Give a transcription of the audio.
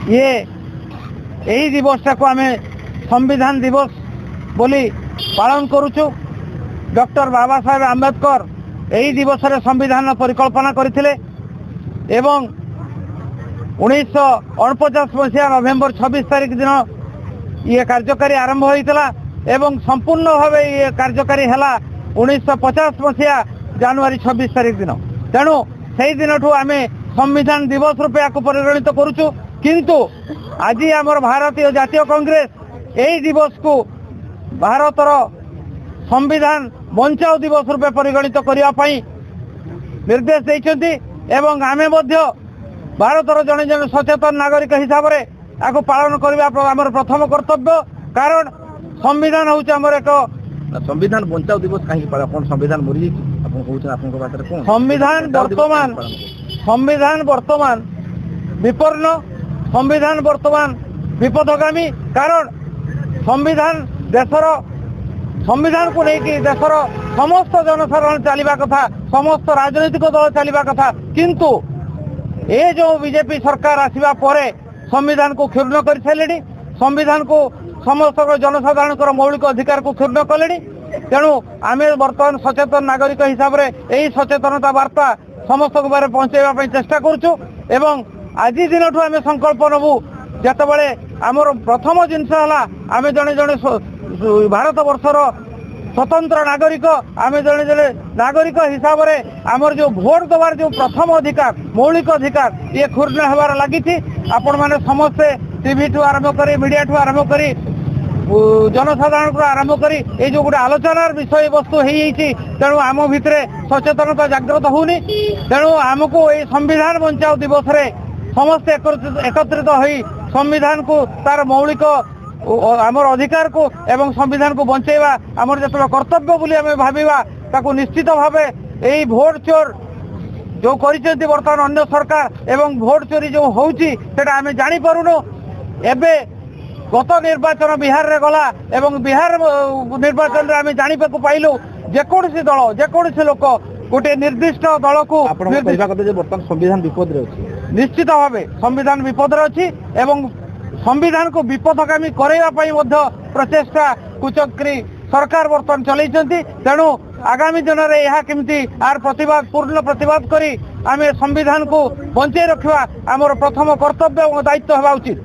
ये यही दिवस को आम संविधान दिवस बोली पालन करुचु। डॉक्टर बाबा साहेब आंबेडकर यही दिवस रे संविधान परिकल्पना करथिले एवं 1949 मसीहा नवेम्बर 26 तारिख दिन ये कार्यकारी आरंभ होइतला एवं संपूर्ण भावे ये कार्यकारी हला 1950 मसीहा जनवरी 26 तारिख दिन। तेणु से दिन आम संविधान दिवस रूपे या परिगणित करुचु। किंतु आज आमर भारतीय जातीय कांग्रेस यही दिवस को भारतर संविधान बंचाओ दिवस रूपे परिगणित करने निर्देश देइछन्ति एवं आमे मध्य भारतर जने जने सचेतन नागरिक हिसाब से आपको पालन करबा आमर प्रथम कर्तव्य। कारण संविधान हूँ आमर एक संविधान बंचाओ दिवस कहीं संविधान मरी संविधान वर्तमान विपन्न संविधान वर्तमान विपदगामी। कारण संविधान देशर संविधान को लेकिन देशर समस्त जनसाधारण चलवा कथा समस्त राजनीतिक दल चलवा कथा। किंतु ये जो बीजेपी सरकार आसवा पर संविधान को क्षुण्ण कर सारे संविधान को समस्त जनसाधारण मौलिक अधिकार को क्षुण्ण कले। तेणु आम बर्तमान सचेतन नागरिक हिसाब से यही सचेतनता वार्ता समस्त पहुंचाइबा चेष्टा करुचु। एवं आज दिन आम संकल्प नबू जितेबाला आमर प्रथम जिनस आम जड़े जड़े भारत वर्षर स्वतंत्र नागरिक आम जड़े जड़े नागरिक हिसाब से आमर जो भोट देवार जो प्रथम अधिकार मौलिक अधिकार ये क्षुण्ण होबार लगी। आपण मैंने समस्ते टीवी ठू आरंभ कर मीडिया ठू आरंभ कर जनसाधारण को आरंभ कर ये जो गोटे आलोचनार विषय वस्तु हो। तेणु आम भितर सचेतनता जागृत होनी। तेणु आमको ये संविधान बंचाओ दिवस रे समस्ते एकत्रित हो संविधान को तार मौलिक आमर अधिकार को एवं संविधान को बंचाइबा आमर जो कर्तव्य बोली आम भाविबा ताकू निश्चित भावे यही भोट चोर जो करिसेंती वर्तमान अन्य सरकार एवं भोट चोरी जो होउची सेटा आम जानि पारुनो। एबे गत निर्वाचन बिहार रे गला एवं बिहार निर्वाचन रे आम जानिबाकू पाइलु जेकोसी दल जेकोसी लोक गोटे निर्दिष्ट दल को बर्तमान संविधान विपद रे अछि। निश्चित भावे संविधान विपद रे अछि एवं संविधान को विपदगामी करैबा पई मध्य प्रचेष्टा कुचक्री सरकार बर्तमान चलैछन्ति। तेणु आगामी दिन में यह केमती आर प्रतिवाद पूर्ण प्रतिवाद करी आम संविधान को बंचाई रखा आमर प्रथम कर्तव्य और दायित्व होगा उचित।